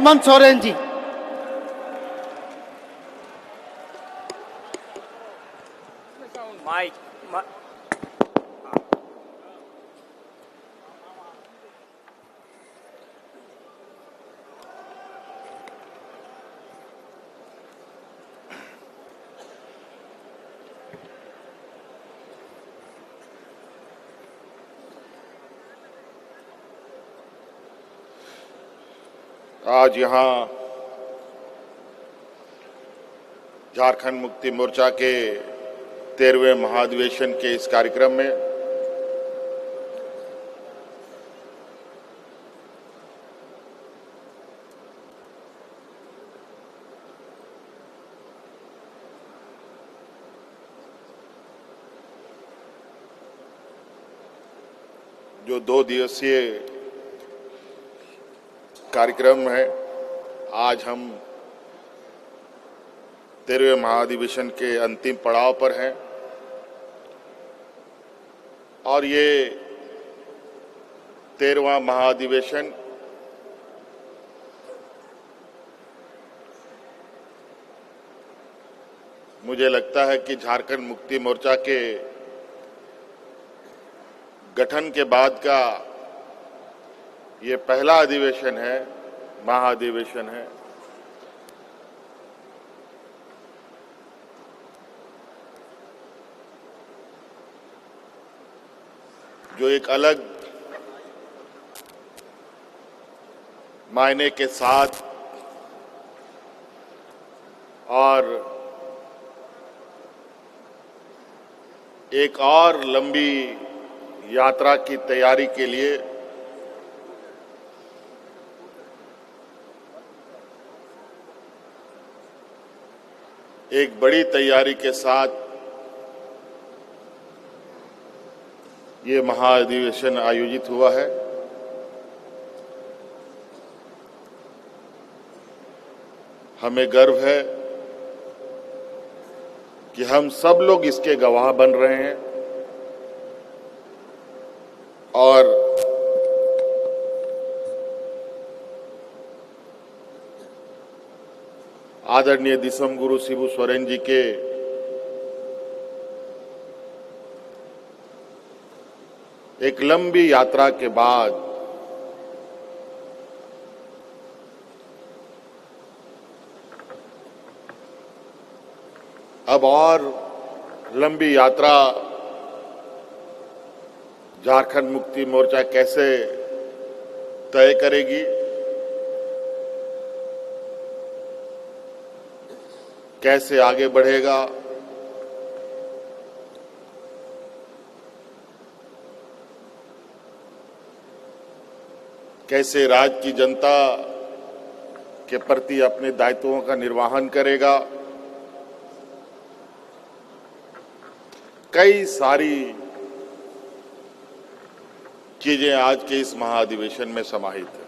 Hemant Soren ji. Mic आज यहाँ झारखंड मुक्ति मोर्चा के 13वें महाधिवेशन के इस कार्यक्रम में जो 2 दिवसीय कार्यक्रम है, आज हम 13वें महाधिवेशन के अंतिम पड़ाव पर हैं और ये 13वां महाधिवेशन मुझे लगता है कि झारखंड मुक्ति मोर्चा के गठन के बाद का ये पहला अधिवेशन है, महाधिवेशन है। जो एक अलग मायने के साथ और एक और लंबी यात्रा की तैयारी के लिए एक बड़ी तैयारी के साथ ये महाधिवेशन आयोजित हुआ है। हमें गर्व है कि हम सब लोग इसके गवाह बन रहे हैं और आदरणीय दिसम गुरु शिबू सोरेन जी के एक लंबी यात्रा के बाद अब और लंबी यात्रा झारखंड मुक्ति मोर्चा कैसे तय करेगी, कैसे आगे बढ़ेगा, कैसे राज्य की जनता के प्रति अपने दायित्वों का निर्वहन करेगा, कई सारी चीजें आज के इस महाधिवेशन में समाहित है।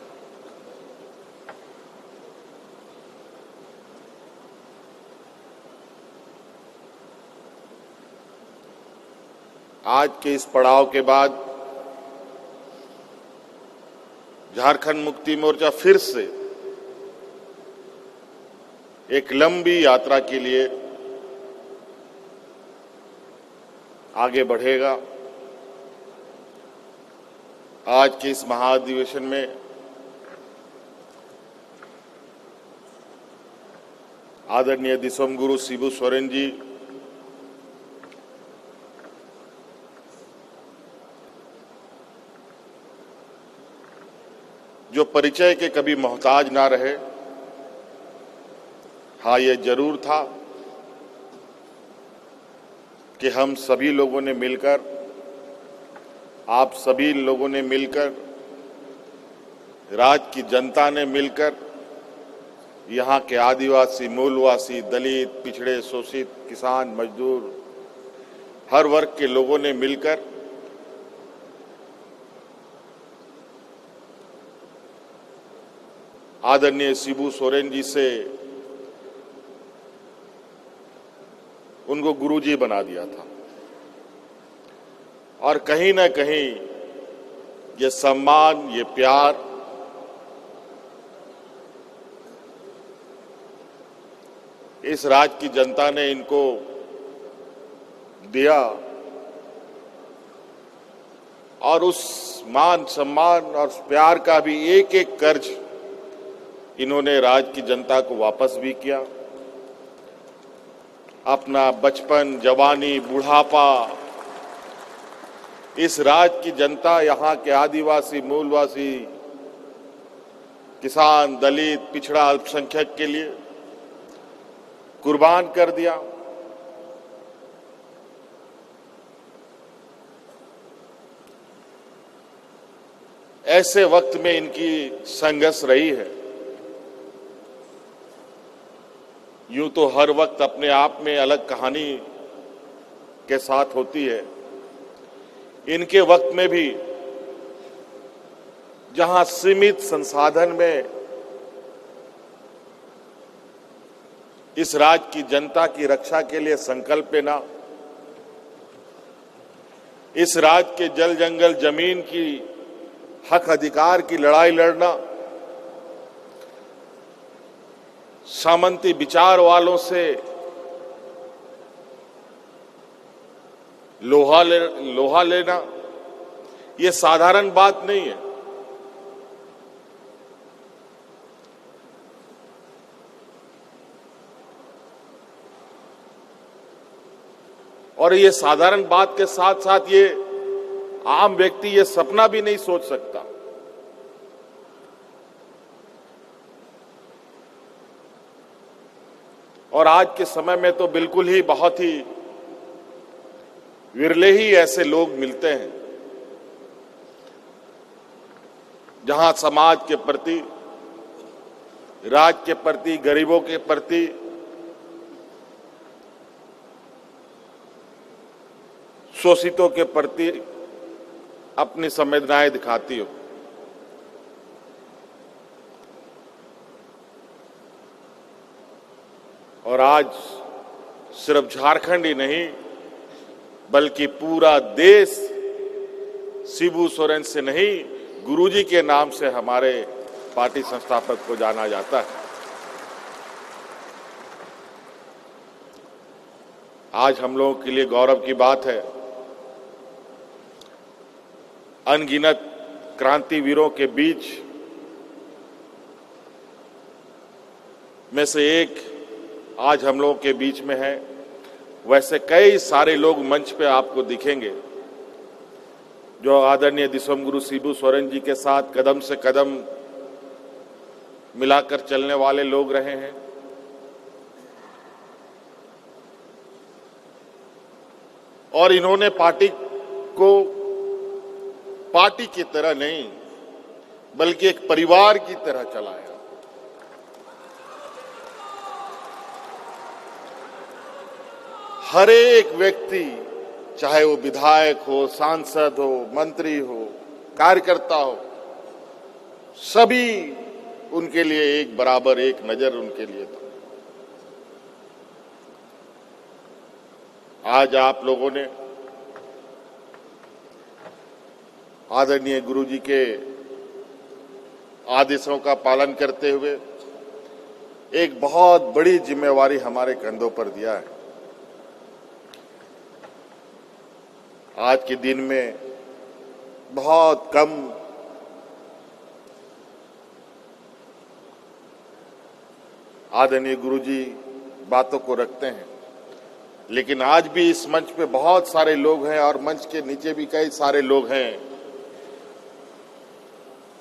आज के इस पड़ाव के बाद झारखंड मुक्ति मोर्चा फिर से एक लंबी यात्रा के लिए आगे बढ़ेगा। आज के इस महाधिवेशन में आदरणीय दिसम गुरु शिबू सोरेन जी जो परिचय के कभी मोहताज ना रहे। हाँ, ये जरूर था कि हम सभी लोगों ने मिलकर, आप सभी लोगों ने मिलकर, राज्य की जनता ने मिलकर, यहाँ के आदिवासी, मूलवासी, दलित, पिछड़े, शोषित, किसान, मजदूर, हर वर्ग के लोगों ने मिलकर आदरणीय शिबू सोरेन जी से उनको गुरुजी बना दिया था और कहीं ना कहीं ये सम्मान, ये प्यार इस राज्य की जनता ने इनको दिया और उस मान सम्मान और प्यार का भी एक एक कर्ज इन्होंने राज्य की जनता को वापस भी किया। अपना बचपन, जवानी, बुढ़ापा इस राज्य की जनता, यहाँ के आदिवासी, मूलवासी, किसान, दलित, पिछड़ा, अल्पसंख्यक के लिए कुर्बान कर दिया। ऐसे वक्त में इनकी संघर्ष रही है। यूं तो हर वक्त अपने आप में अलग कहानी के साथ होती है। इनके वक्त में भी जहां सीमित संसाधन में इस राज्य की जनता की रक्षा के लिए संकल्प लेना, इस राज्य के जल जंगल जमीन की हक अधिकार की लड़ाई लड़ना, सामंती विचार वालों से लोहा लेना, ये साधारण बात नहीं है। और ये साधारण बात के साथ साथ ये आम व्यक्ति ये सपना भी नहीं सोच सकता। और आज के समय में तो बिल्कुल ही बहुत ही विरले ही ऐसे लोग मिलते हैं जहां समाज के प्रति, राज्य के प्रति, गरीबों के प्रति शोषितों के प्रति अपनी संवेदनाएं दिखाती हो। और आज सिर्फ झारखंड ही नहीं बल्कि पूरा देश शिबू सोरेन से नहीं, गुरुजी के नाम से हमारे पार्टी संस्थापक को जाना जाता है। आज हम लोगों के लिए गौरव की बात है, अनगिनत क्रांतिवीरों के बीच में से एक आज हम लोगों के बीच में है। वैसे कई सारे लोग मंच पे आपको दिखेंगे जो आदरणीय दिसोमगुरु शिबू सोरेन जी के साथ कदम से कदम मिलाकर चलने वाले लोग रहे हैं। और इन्होंने पार्टी को पार्टी की तरह नहीं बल्कि एक परिवार की तरह चलाया। हर एक व्यक्ति, चाहे वो विधायक हो, सांसद हो, मंत्री हो, कार्यकर्ता हो, सभी उनके लिए एक बराबर, एक नजर उनके लिए था। आज आप लोगों ने आदरणीय गुरुजी के आदेशों का पालन करते हुए एक बहुत बड़ी जिम्मेवारी हमारे कंधों पर दिया है। आज के दिन में बहुत कम आदरणीय गुरुजी बातों को रखते हैं, लेकिन आज भी इस मंच पे बहुत सारे लोग हैं और मंच के नीचे भी कई सारे लोग हैं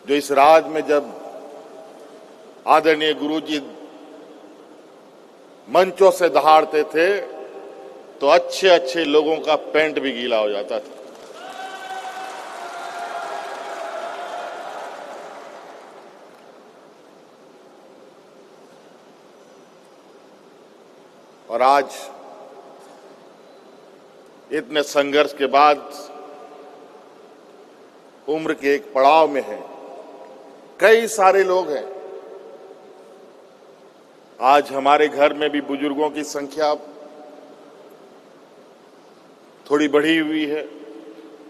जो इस राज्य में जब आदरणीय गुरुजी मंचों से दहाड़ते थे तो अच्छे अच्छे लोगों का पैंट भी गीला हो जाता था। और आज इतने संघर्ष के बाद उम्र के एक पड़ाव में है, कई सारे लोग हैं। आज हमारे घर में भी बुजुर्गों की संख्या थोड़ी बढ़ी हुई है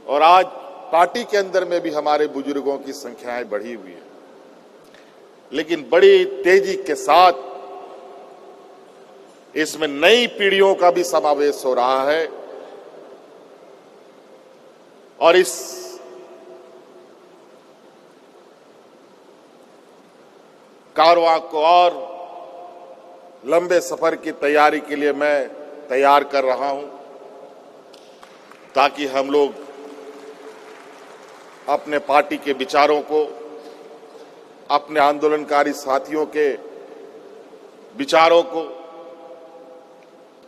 और आज पार्टी के अंदर में भी हमारे बुजुर्गों की संख्याएं बढ़ी हुई है, लेकिन बड़ी तेजी के साथ इसमें नई पीढ़ियों का भी समावेश हो रहा है और इस कारवां को और लंबे सफर की तैयारी के लिए मैं तैयार कर रहा हूं ताकि हम लोग अपने पार्टी के विचारों को, अपने आंदोलनकारी साथियों के विचारों को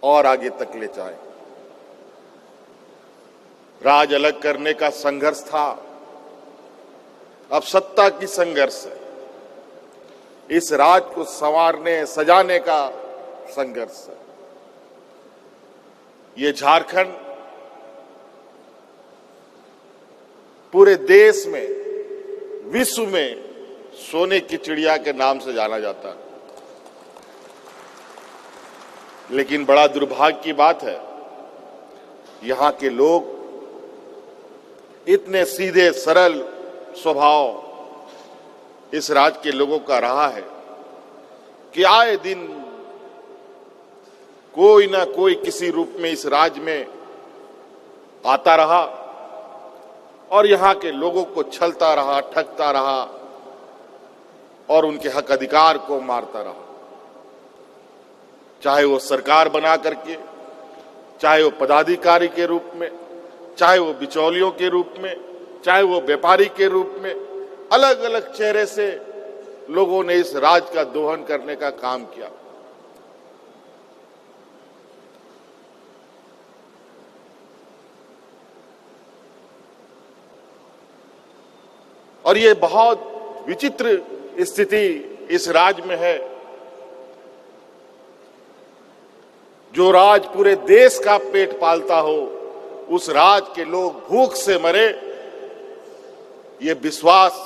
और आगे तक ले जाएं। राज अलग करने का संघर्ष था, अब सत्ता की संघर्ष है। इस राज को संवारने सजाने का संघर्ष है। ये झारखंड पूरे देश में, विश्व में सोने की चिड़िया के नाम से जाना जाता है। लेकिन बड़ा दुर्भाग्य की बात है, यहां के लोग इतने सीधे सरल स्वभाव इस राज्य के लोगों का रहा है कि आए दिन कोई ना कोई किसी रूप में इस राज्य में आता रहा और यहां के लोगों को छलता रहा, ठगता रहा और उनके हक अधिकार को मारता रहा। चाहे वो सरकार बना करके, चाहे वो पदाधिकारी के रूप में, चाहे वो बिचौलियों के रूप में, चाहे वो व्यापारी के रूप में, अलग अलग चेहरे से लोगों ने इस राज का दोहन करने का काम किया। और ये बहुत विचित्र स्थिति इस राज्य में है। जो राज पूरे देश का पेट पालता हो, उस राज के लोग भूख से मरे, ये विश्वास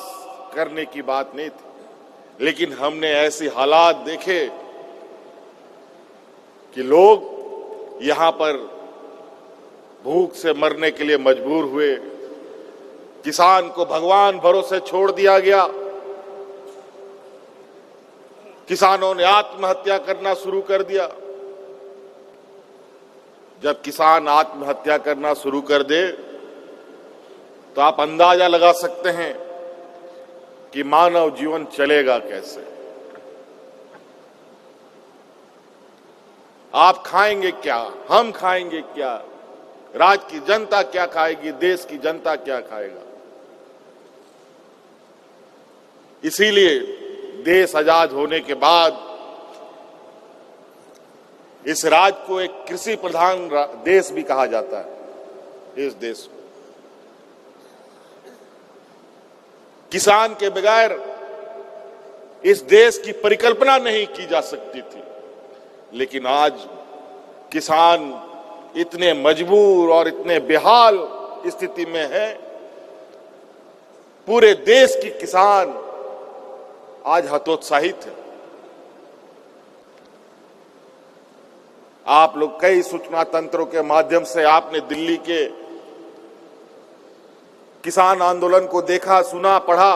करने की बात नहीं थी। लेकिन हमने ऐसे हालात देखे कि लोग यहां पर भूख से मरने के लिए मजबूर हुए। किसान को भगवान भरोसे छोड़ दिया गया। किसानों ने आत्महत्या करना शुरू कर दिया। जब किसान आत्महत्या करना शुरू कर दे तो आप अंदाजा लगा सकते हैं कि मानव जीवन चलेगा कैसे। आप खाएंगे क्या, हम खाएंगे क्या, राज्य की जनता क्या खाएगी, देश की जनता क्या खाएगा। इसीलिए देश आजाद होने के बाद इस राज्य को एक कृषि प्रधान देश भी कहा जाता है। इस देश को किसान के बगैर इस देश की परिकल्पना नहीं की जा सकती थी। लेकिन आज किसान इतने मजबूर और इतने बेहाल स्थिति में है। पूरे देश की किसान आज हतोत्साहित है। आप लोग कई सूचना तंत्रों के माध्यम से आपने दिल्ली के किसान आंदोलन को देखा, सुना, पढ़ा।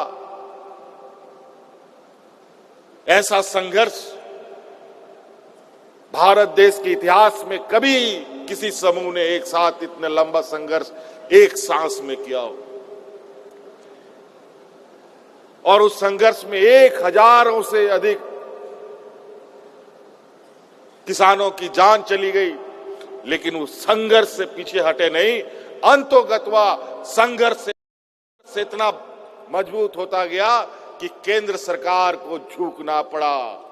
ऐसा संघर्ष भारत देश के इतिहास में कभी किसी समूह ने एक साथ इतने लंबा संघर्ष एक सांस में किया हो। और उस संघर्ष में 1000 से अधिक किसानों की जान चली गई। लेकिन उस संघर्ष से पीछे हटे नहीं, अंतोगत्वा संघर्ष से इतना मजबूत होता गया कि केंद्र सरकार को झुकना पड़ा।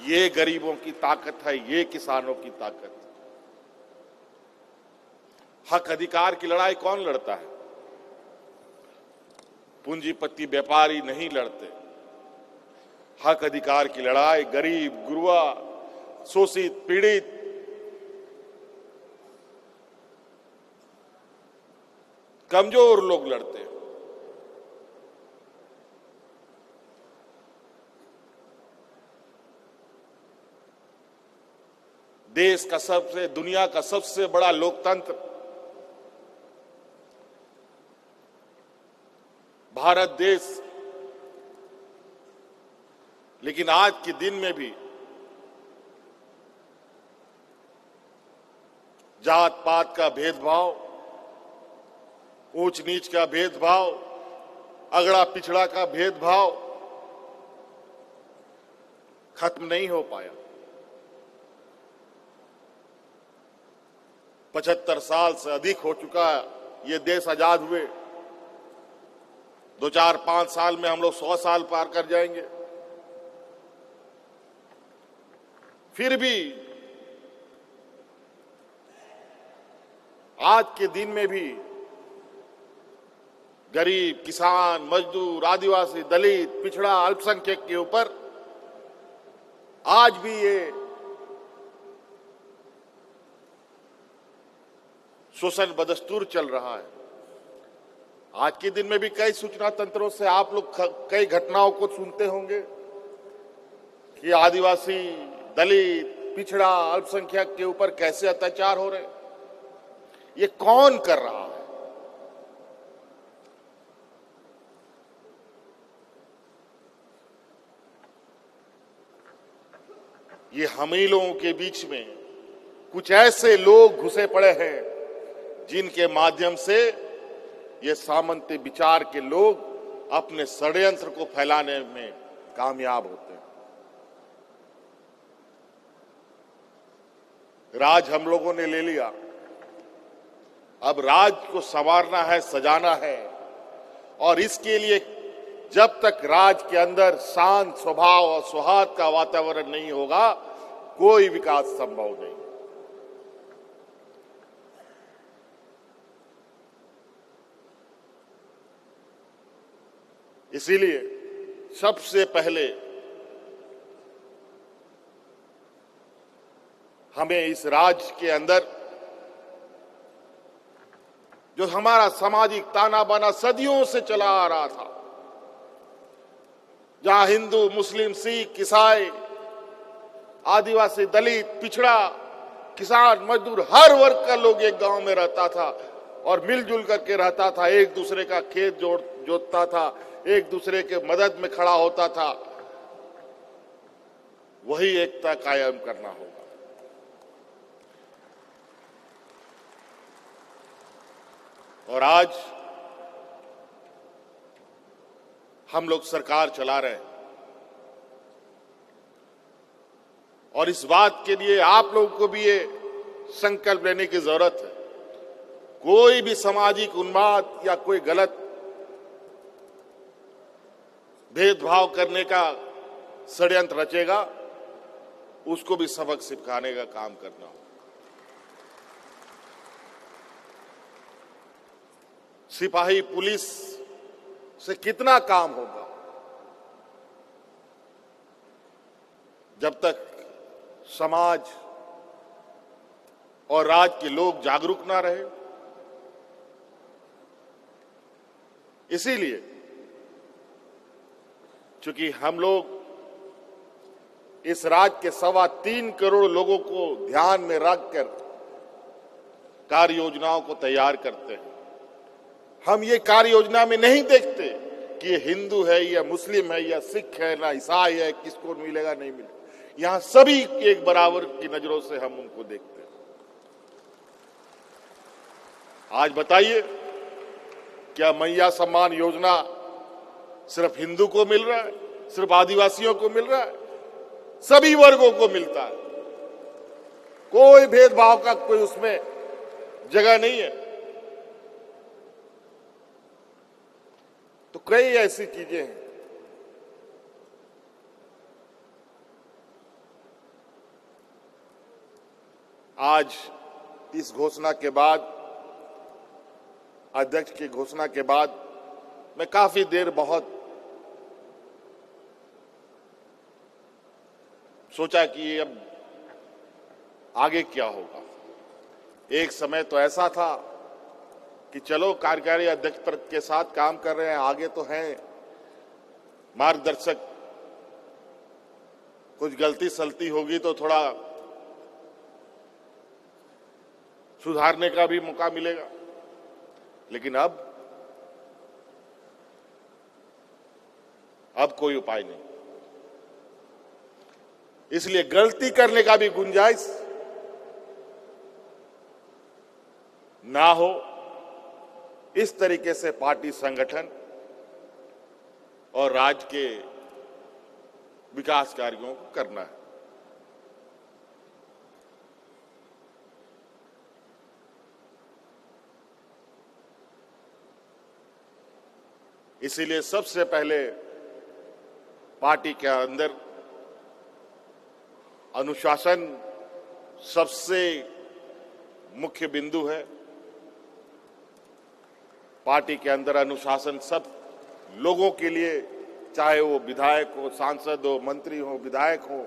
ये गरीबों की ताकत है, ये किसानों की ताकत। हक अधिकार की लड़ाई कौन लड़ता है? पूंजीपति व्यापारी नहीं लड़ते। हक अधिकार की लड़ाई गरीब, गुरबा, शोषित, पीड़ित, कमजोर लोग लड़ते हैं। देश का दुनिया का सबसे बड़ा लोकतंत्र भारत देश, लेकिन आज के दिन में भी जात पात का भेदभाव, ऊंच नीच का भेदभाव, अगड़ा पिछड़ा का भेदभाव खत्म नहीं हो पाया। 75 साल से अधिक हो चुका है ये देश आजाद हुए। 2, 4, 5 साल में हम लोग 100 साल पार कर जाएंगे। फिर भी आज के दिन में भी गरीब, किसान, मजदूर, आदिवासी, दलित, पिछड़ा, अल्पसंख्यक के ऊपर आज भी ये शोषण बदस्तूर चल रहा है। आज के दिन में भी कई सूचना तंत्रों से आप लोग कई घटनाओं को सुनते होंगे कि आदिवासी, दलित, पिछड़ा, अल्पसंख्यक के ऊपर कैसे अत्याचार हो रहे हैं। ये कौन कर रहा है? ये हम ही लोगों के बीच में कुछ ऐसे लोग घुसे पड़े हैं जिनके माध्यम से ये सामंती विचार के लोग अपने षड्यंत्र को फैलाने में कामयाब होते हैं। राज हम लोगों ने ले लिया, अब राज को संवारना है, सजाना है, और इसके लिए जब तक राज के अंदर शांत स्वभाव और सौहार्द का वातावरण नहीं होगा, कोई विकास संभव नहीं। इसीलिए सबसे पहले हमें इस राज्य के अंदर जो हमारा सामाजिक ताना बाना सदियों से चला आ रहा था, जहां हिंदू, मुस्लिम, सिख, ईसाई, आदिवासी, दलित, पिछड़ा, किसान, मजदूर, हर वर्ग का लोग एक गांव में रहता था और मिलजुल करके रहता था, एक दूसरे का खेत जोतता था, एक दूसरे के मदद में खड़ा होता था, वही एकता कायम करना होगा। और आज हम लोग सरकार चला रहे हैं और इस बात के लिए आप लोगों को भी ये संकल्प लेने की जरूरत है, कोई भी सामाजिक उन्माद या कोई गलत भेदभाव करने का षड्यंत्र रचेगा, उसको भी सबक सिखाने का काम करना होगा। सिपाही पुलिस से कितना काम होगा जब तक समाज और राज्य के लोग जागरूक ना रहे। इसीलिए चूंकि हम लोग इस राज्य के 3.25 करोड़ लोगों को ध्यान में रखकर कार्य योजनाओं को तैयार करते हैं, हम ये कार्य योजना में नहीं देखते कि ये हिंदू है या मुस्लिम है या सिख है ना ईसाई है, किसको मिलेगा नहीं मिलेगा। यहां सभी एक बराबर की नजरों से हम उनको देखते हैं। आज बताइए, क्या मैया सम्मान योजना सिर्फ हिंदू को मिल रहा है, सिर्फ आदिवासियों को मिल रहा है? सभी वर्गों को मिलता है, कोई भेदभाव का कोई उसमें जगह नहीं है। तो कई ऐसी चीजें हैं। आज इस घोषणा के बाद, अध्यक्ष की घोषणा के बाद, मैं काफी देर बहुत सोचा कि अब आगे क्या होगा। एक समय तो ऐसा था कि चलो कार्यकारी अध्यक्ष पद के साथ काम कर रहे हैं, आगे तो हैं मार्गदर्शक, कुछ गलती सलती होगी तो थोड़ा सुधारने का भी मौका मिलेगा। लेकिन अब कोई उपाय नहीं। इसलिए गलती करने का भी गुंजाइश ना हो, इस तरीके से पार्टी संगठन और राज्य के विकास कार्यों को करना है। इसीलिए सबसे पहले पार्टी के अंदर अनुशासन सबसे मुख्य बिंदु है। पार्टी के अंदर अनुशासन सब लोगों के लिए, चाहे वो विधायक हो, सांसद हो, मंत्री हो, विधायक हो,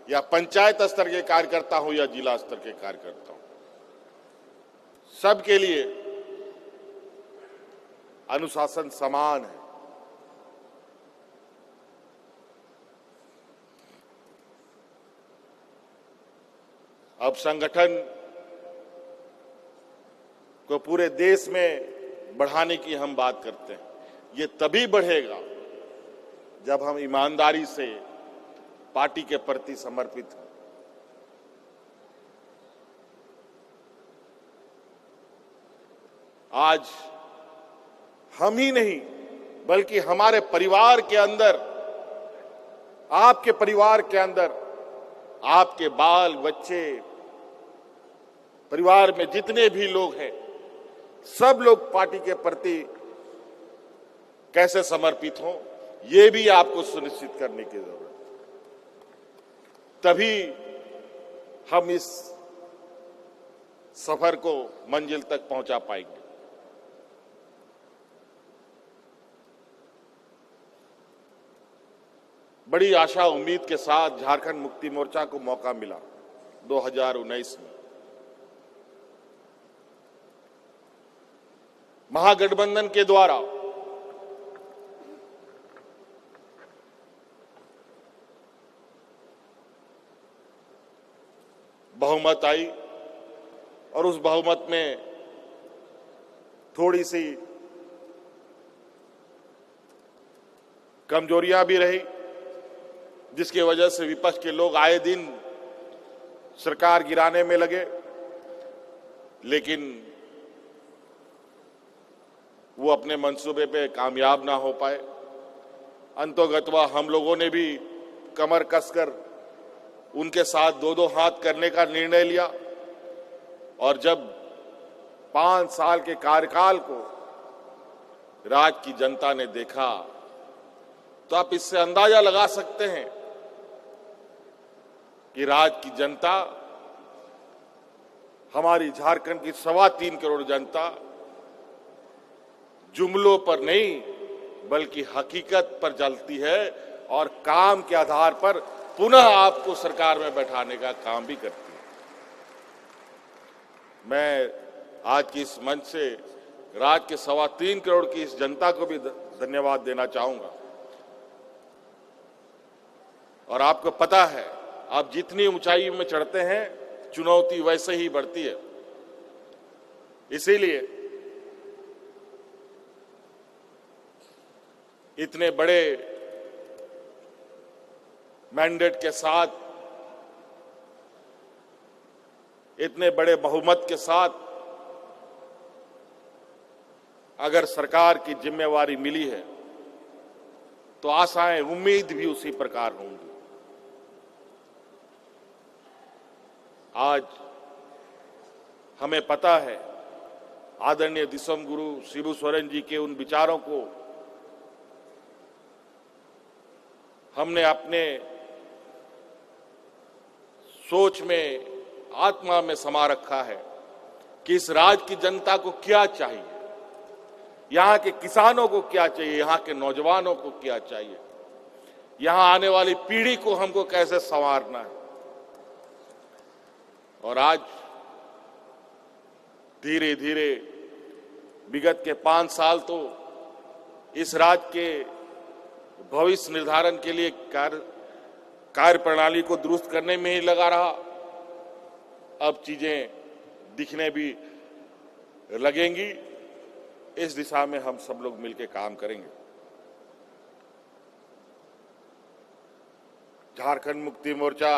या पंचायत स्तर के कार्यकर्ता हो या जिला स्तर के कार्यकर्ता हो, सबके लिए अनुशासन समान है। अब संगठन को पूरे देश में बढ़ाने की हम बात करते हैं। ये तभी बढ़ेगा जब हम ईमानदारी से पार्टी के प्रति समर्पित हों। आज हम ही नहीं बल्कि हमारे परिवार के अंदर, आपके परिवार के अंदर, आपके बाल बच्चे, परिवार में जितने भी लोग हैं, सब लोग पार्टी के प्रति कैसे समर्पित हों, ये भी आपको सुनिश्चित करने की जरूरत है। तभी हम इस सफर को मंजिल तक पहुंचा पाएंगे। बड़ी आशा उम्मीद के साथ झारखंड मुक्ति मोर्चा को मौका मिला 2019 में। महागठबंधन के द्वारा बहुमत आई और उस बहुमत में थोड़ी सी कमजोरियां भी रही, जिसकी वजह से विपक्ष के लोग आए दिन सरकार गिराने में लगे, लेकिन वो अपने मंसूबे पे कामयाब ना हो पाए। अंतोगत्वा हम लोगों ने भी कमर कसकर उनके साथ दो दो हाथ करने का निर्णय लिया और जब 5 साल के कार्यकाल को राज्य की जनता ने देखा तो आप इससे अंदाजा लगा सकते हैं कि राज्य की जनता, हमारी झारखंड की 3.25 करोड़ जनता जुमलों पर नहीं बल्कि हकीकत पर चलती है और काम के आधार पर पुनः आपको सरकार में बैठाने का काम भी करती है। मैं आज की इस मंच से राज्य के 3.25 करोड़ की इस जनता को भी धन्यवाद देना चाहूंगा। और आपको पता है, आप जितनी ऊंचाई में चढ़ते हैं चुनौती वैसे ही बढ़ती है। इसीलिए इतने बड़े मैंडेट के साथ, इतने बड़े बहुमत के साथ अगर सरकार की जिम्मेवारी मिली है तो आशाएं, उम्मीद भी उसी प्रकार होंगी। आज हमें पता है आदरणीय दिसोम गुरु शिबू सोरेन जी के उन विचारों को हमने अपने सोच में, आत्मा में समा रखा है कि इस राज्य की जनता को क्या चाहिए, यहां के किसानों को क्या चाहिए, यहां के नौजवानों को क्या चाहिए, यहां आने वाली पीढ़ी को हमको कैसे संवारना है। और आज धीरे धीरे विगत के 5 साल तो इस राज्य के भविष्य निर्धारण के लिए कार्य प्रणाली को दुरुस्त करने में ही लगा रहा। अब चीजें दिखने भी लगेंगी। इस दिशा में हम सब लोग मिलकर काम करेंगे। झारखंड मुक्ति मोर्चा,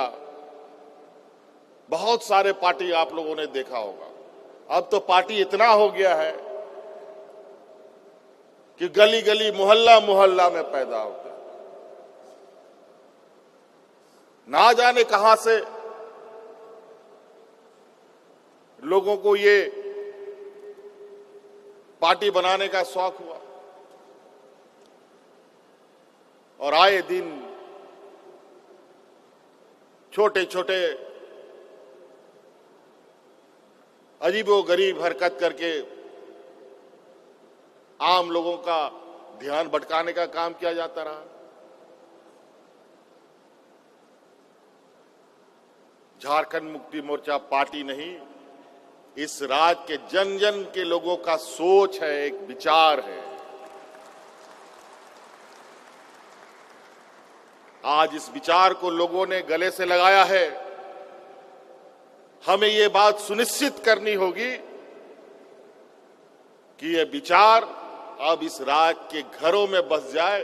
बहुत सारे पार्टी आप लोगों ने देखा होगा। अब तो पार्टी इतना हो गया है कि गली गली मोहल्ला मोहल्ला में पैदा हो गया। ना जाने कहां से लोगों को ये पार्टी बनाने का शौक हुआ और आए दिन छोटे छोटे अजीबोगरीब हरकत करके आम लोगों का ध्यान भटकाने का काम किया जाता रहा। झारखंड मुक्ति मोर्चा पार्टी नहीं, इस राज्य के जन जन के लोगों का सोच है, एक विचार है। आज इस विचार को लोगों ने गले से लगाया है। हमें ये बात सुनिश्चित करनी होगी कि ये विचार अब इस राज्य के घरों में बस जाए,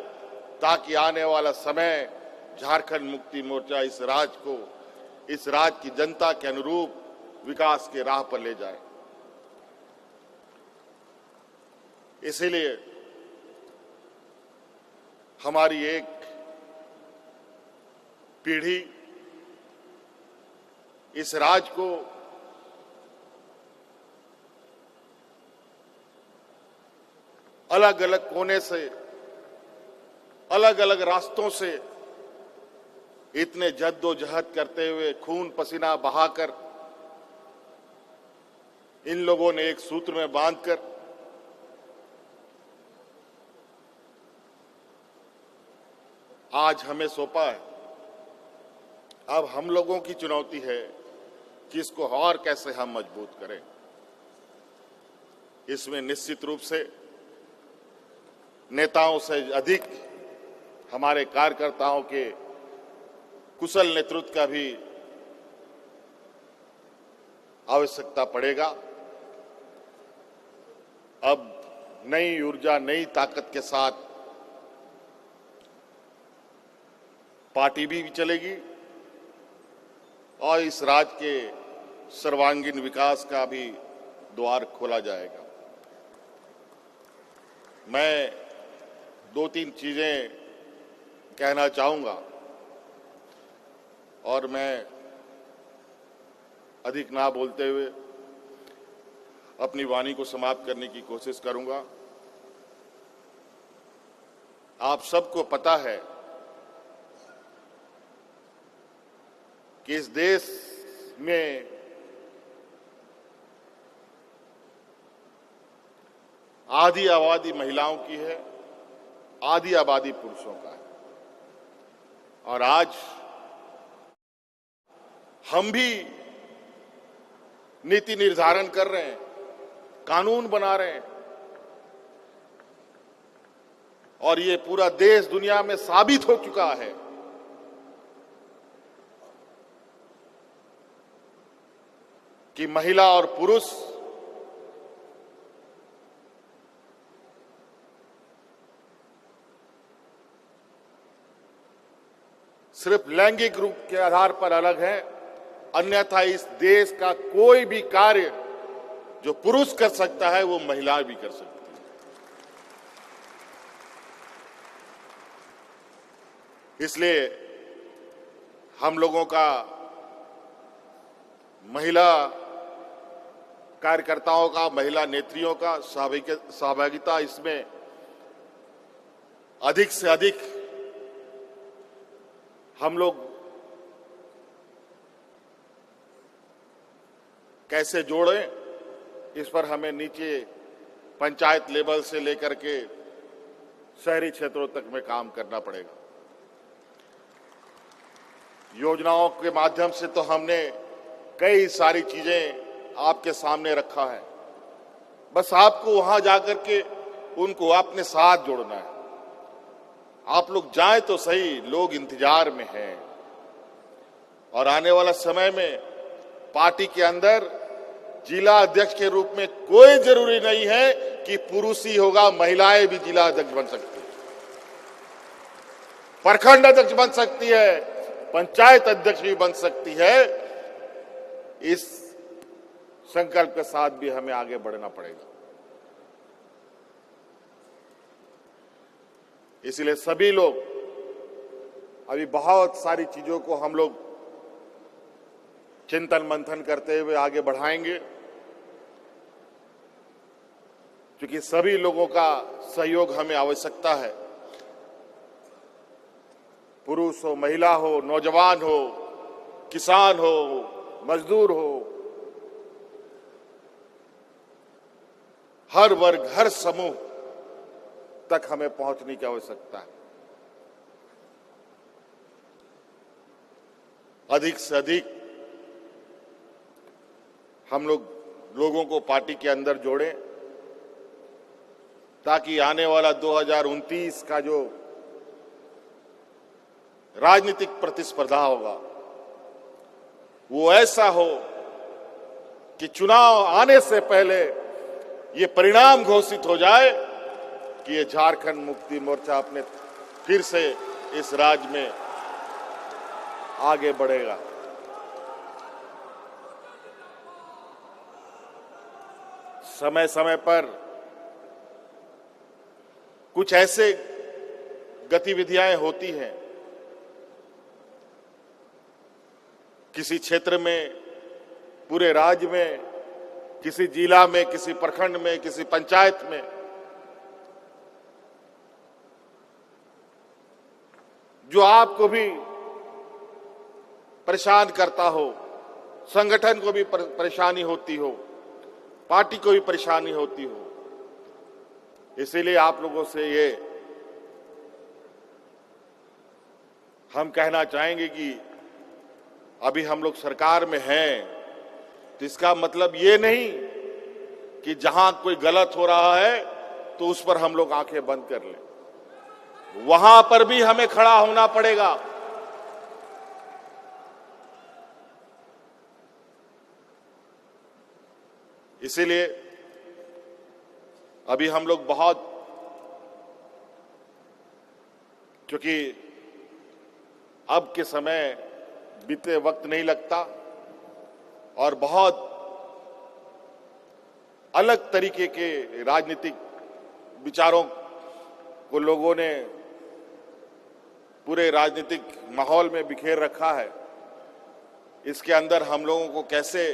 ताकि आने वाला समय झारखंड मुक्ति मोर्चा इस राज्य की जनता के अनुरूप विकास के राह पर ले जाए। इसीलिए हमारी एक पीढ़ी इस राज्य को अलग अलग कोने से, अलग अलग रास्तों से इतने जद्दोजहद करते हुए, खून पसीना बहाकर इन लोगों ने एक सूत्र में बांधकर आज हमें सौंपा है। अब हम लोगों की चुनौती है कि इसको और कैसे हम मजबूत करें। इसमें निश्चित रूप से नेताओं से अधिक हमारे कार्यकर्ताओं के कुशल नेतृत्व का भी आवश्यकता पड़ेगा। अब नई ऊर्जा, नई ताकत के साथ पार्टी भी चलेगी और इस राज्य के सर्वांगीण विकास का भी द्वार खोला जाएगा। मैं दो तीन चीजें कहना चाहूंगा और मैं अधिक ना बोलते हुए अपनी वाणी को समाप्त करने की कोशिश करूंगा। आप सबको पता है कि इस देश में आधी आबादी महिलाओं की है, आधी आबादी पुरुषों का है। और आज हम भी नीति निर्धारण कर रहे हैं, कानून बना रहे हैं और ये पूरा देश दुनिया में साबित हो चुका है कि महिला और पुरुष सिर्फ लैंगिक रूप के आधार पर अलग है, अन्यथा इस देश का कोई भी कार्य जो पुरुष कर सकता है वो महिला भी कर सकती है। इसलिए हम लोगों का, महिला कार्यकर्ताओं का, महिला नेत्रियों का सहभागिता इसमें अधिक से अधिक हम लोग कैसे जोड़ें, इस पर हमें नीचे पंचायत लेवल से लेकर के शहरी क्षेत्रों तक में काम करना पड़ेगा। योजनाओं के माध्यम से तो हमने कई सारी चीजें आपके सामने रखा है, बस आपको वहां जाकर के उनको अपने साथ जोड़ना है। आप लोग जाएं तो सही, लोग इंतजार में हैं और आने वाला समय में पार्टी के अंदर जिला अध्यक्ष के रूप में कोई जरूरी नहीं है कि पुरुष ही होगा, महिलाएं भी जिला अध्यक्ष बन सकती है, प्रखंड अध्यक्ष बन सकती है, पंचायत अध्यक्ष भी बन सकती है। इस संकल्प के साथ भी हमें आगे बढ़ना पड़ेगा। इसलिए सभी लोग अभी बहुत सारी चीजों को हम लोग चिंतन मंथन करते हुए आगे बढ़ाएंगे, क्योंकि सभी लोगों का सहयोग हमें आवश्यकता है। पुरुष हो, महिला हो, नौजवान हो, किसान हो, मजदूर हो, हर वर्ग, हर समूह तक हमें पहुंचने की आवश्यकता है। अधिक से अधिक हम लोगों को पार्टी के अंदर जोड़ें, ताकि आने वाला 2029 का जो राजनीतिक प्रतिस्पर्धा होगा वो ऐसा हो कि चुनाव आने से पहले ये परिणाम घोषित हो जाए कि ये झारखंड मुक्ति मोर्चा अपने फिर से इस राज्य में आगे बढ़ेगा। समय समय पर कुछ ऐसे गतिविधियां होती हैं, किसी क्षेत्र में, पूरे राज्य में, किसी जिला में, किसी प्रखंड में, किसी पंचायत में, जो आपको भी परेशान करता हो, संगठन को भी परेशानी होती हो, पार्टी को भी परेशानी होती हो। इसीलिए आप लोगों से ये हम कहना चाहेंगे कि अभी हम लोग सरकार में हैं, तो इसका मतलब ये नहीं कि जहां कोई गलत हो रहा है तो उस पर हम लोग आंखें बंद कर लें। वहां पर भी हमें खड़ा होना पड़ेगा। इसीलिए अभी हम लोग बहुत, क्योंकि अब के समय बीते वक्त नहीं लगता और बहुत अलग तरीके के राजनीतिक विचारों को लोगों ने पूरे राजनीतिक माहौल में बिखेर रखा है। इसके अंदर हम लोगों को कैसे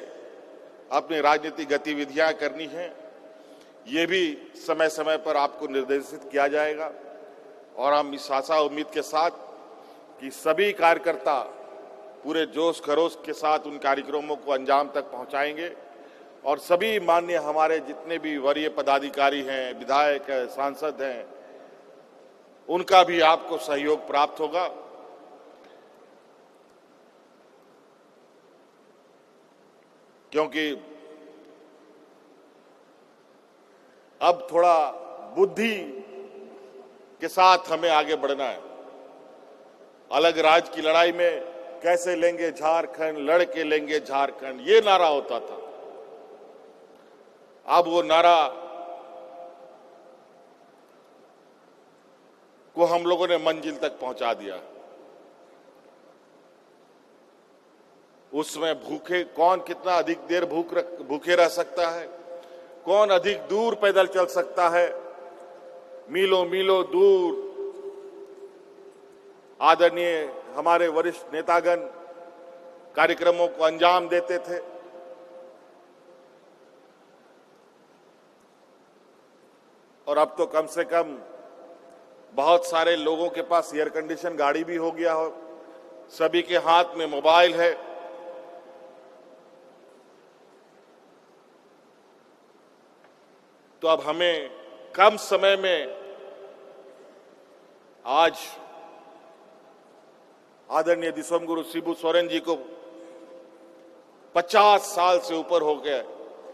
अपनी राजनीतिक गतिविधियां करनी है, ये भी समय समय पर आपको निर्देशित किया जाएगा। और हम इस आशा उम्मीद के साथ कि सभी कार्यकर्ता पूरे जोश खरोश के साथ उन कार्यक्रमों को अंजाम तक पहुंचाएंगे और सभी माननीय हमारे जितने भी वरीय पदाधिकारी हैं, विधायक हैं, सांसद हैं, उनका भी आपको सहयोग प्राप्त होगा। क्योंकि अब थोड़ा बुद्धि के साथ हमें आगे बढ़ना है। अलग राज्य की लड़ाई में कैसे लेंगे झारखंड, लड़ के लेंगे झारखंड, ये नारा होता था। अब वो नारा को हम लोगों ने मंजिल तक पहुंचा दिया। उसमें भूखे कौन कितना अधिक देर भूखे रह सकता है, कौन अधिक दूर पैदल चल सकता है, मीलों मीलों दूर आदरणीय हमारे वरिष्ठ नेतागण कार्यक्रमों को अंजाम देते थे। और अब तो कम से कम बहुत सारे लोगों के पास एयर कंडीशन गाड़ी भी हो गया हो, सभी के हाथ में मोबाइल है। तो अब हमें कम समय में आज आदरणीय दिसोम गुरु शिबू सोरेन जी को 50 साल से ऊपर हो गया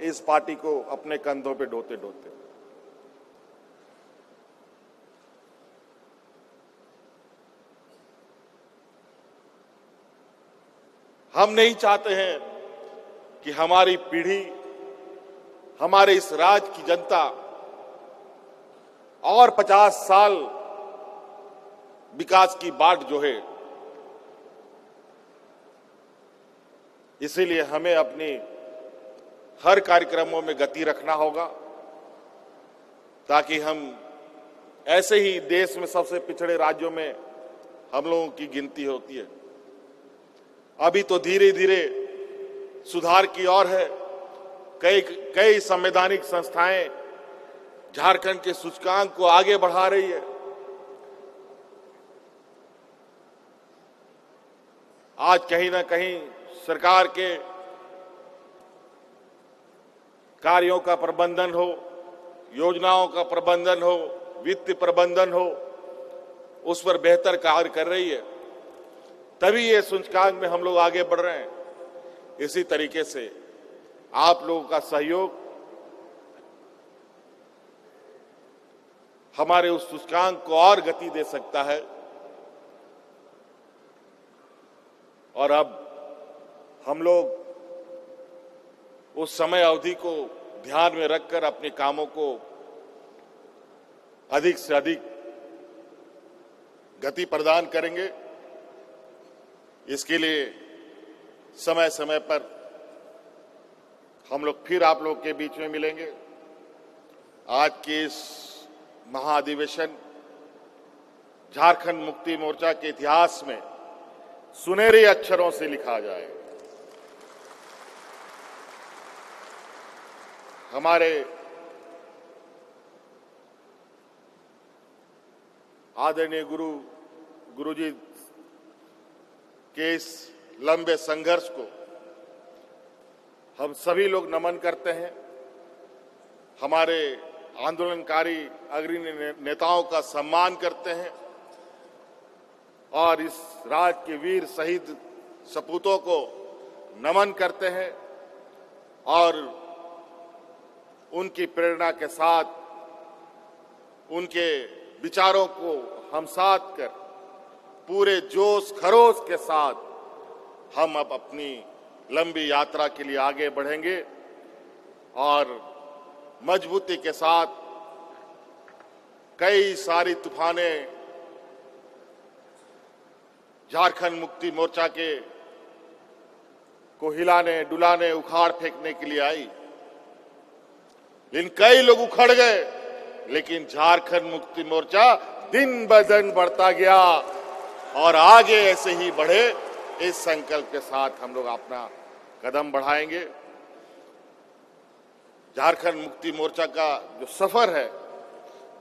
इस पार्टी को अपने कंधों पे ढोते ढोते। हम नहीं चाहते हैं कि हमारी पीढ़ी, हमारे इस राज्य की जनता और 50 साल विकास की बाट जो है, इसीलिए हमें अपनी हर कार्यक्रमों में गति रखना होगा, ताकि हम ऐसे ही देश में सबसे पिछड़े राज्यों में हम लोगों की गिनती होती है। अभी तो धीरे धीरे सुधार की ओर है। कई संवैधानिक संस्थाएं झारखंड के सूचकांक को आगे बढ़ा रही है। आज कहीं ना कहीं सरकार के कार्यों का प्रबंधन हो, योजनाओं का प्रबंधन हो, वित्त प्रबंधन हो, उस पर बेहतर कार्य कर रही है, तभी ये सूचकांक में हम लोग आगे बढ़ रहे हैं। इसी तरीके से आप लोगों का सहयोग हमारे उस सूचकांक को और गति दे सकता है। और अब हम लोग उस समय अवधि को ध्यान में रखकर अपने कामों को अधिक से अधिक गति प्रदान करेंगे। इसके लिए समय समय पर हम लोग फिर आप लोग के बीच में मिलेंगे। आज के इस महाअधिवेशन झारखंड मुक्ति मोर्चा के इतिहास में सुनहरे अक्षरों से लिखा जाए। हमारे आदरणीय गुरुजी के इस लंबे संघर्ष को हम सभी लोग नमन करते हैं। हमारे आंदोलनकारी अग्रणी नेताओं का सम्मान करते हैं और इस राज्य के वीर शहीद सपूतों को नमन करते हैं और उनकी प्रेरणा के साथ, उनके विचारों को हम साथ कर पूरे जोश खरोश के साथ हम अब अपनी लंबी यात्रा के लिए आगे बढ़ेंगे और मजबूती के साथ कई सारी तूफानें झारखंड मुक्ति मोर्चा के को हिलाने, डुलाने, उखाड़ फेंकने के लिए आई, लेकिन कई लोग उखड़ गए, लेकिन झारखंड मुक्ति मोर्चा दिन ब दिन बढ़ता गया और आगे ऐसे ही बढ़े। इस संकल्प के साथ हम लोग अपना कदम बढ़ाएंगे। झारखंड मुक्ति मोर्चा का जो सफर है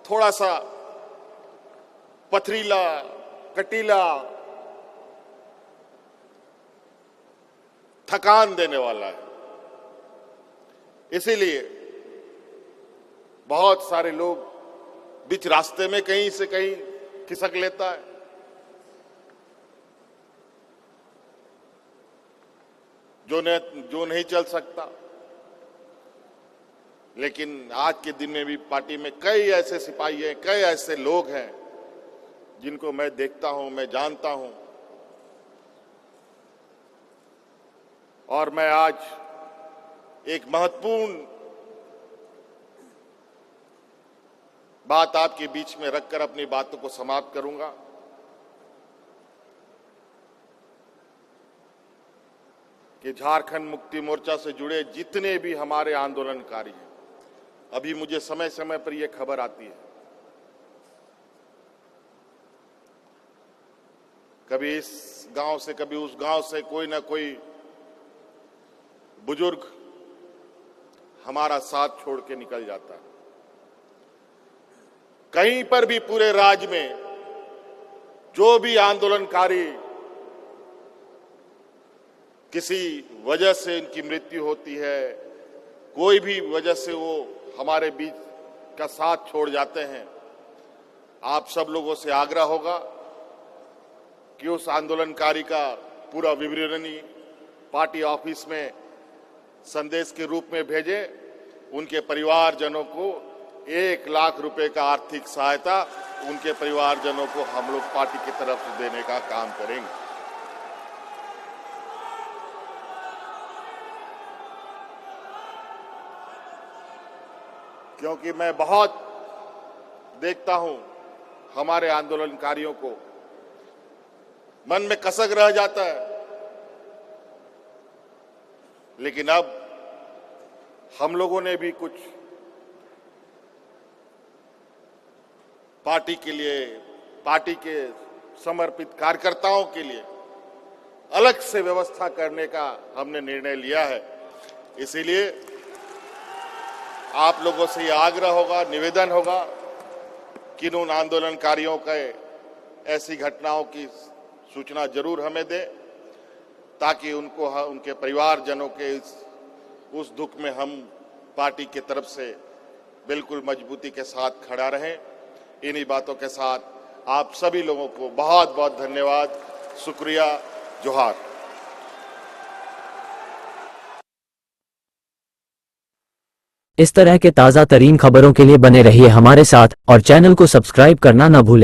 थोड़ा सा पथरीला, कटीला, थकान देने वाला है। इसीलिए बहुत सारे लोग बीच रास्ते में कहीं से कहीं खिसक लेता है। जो नहीं चल सकता। लेकिन आज के दिन में भी पार्टी में कई ऐसे सिपाही हैं, कई ऐसे लोग हैं जिनको मैं देखता हूं, मैं जानता हूं। और मैं आज एक महत्वपूर्ण बात आपके बीच में रखकर अपनी बातों को समाप्त करूंगा। कि झारखंड मुक्ति मोर्चा से जुड़े जितने भी हमारे आंदोलनकारी हैं, अभी मुझे समय समय पर यह खबर आती है, कभी इस गांव से कभी उस गांव से कोई ना कोई बुजुर्ग हमारा साथ छोड़ के निकल जाता है। कहीं पर भी पूरे राज्य में जो भी आंदोलनकारी किसी वजह से इनकी मृत्यु होती है, कोई भी वजह से वो हमारे बीच का साथ छोड़ जाते हैं, आप सब लोगों से आग्रह होगा कि उस आंदोलनकारी का पूरा विवरणी पार्टी ऑफिस में संदेश के रूप में भेजें। उनके परिवारजनों को 1 लाख रुपए का आर्थिक सहायता उनके परिवारजनों को हम लोग पार्टी की तरफ से देने का काम करेंगे। क्योंकि मैं बहुत देखता हूं हमारे आंदोलनकारियों को, मन में कसक रह जाता है लेकिन अब हम लोगों ने भी कुछ पार्टी के लिए, पार्टी के समर्पित कार्यकर्ताओं के लिए अलग से व्यवस्था करने का हमने निर्णय लिया है। इसीलिए आप लोगों से यह आग्रह होगा, निवेदन होगा कि उन आंदोलनकारियों के ऐसी घटनाओं की सूचना जरूर हमें दें, ताकि उनको, उनके परिवारजनों के उस दुख में हम पार्टी की तरफ से बिल्कुल मजबूती के साथ खड़ा रहें। इन्हीं बातों के साथ आप सभी लोगों को बहुत बहुत धन्यवाद, शुक्रिया, जोहार। इस तरह के ताज़ा तरीन खबरों के लिए बने रहिए हमारे साथ और चैनल को सब्सक्राइब करना न भूलें।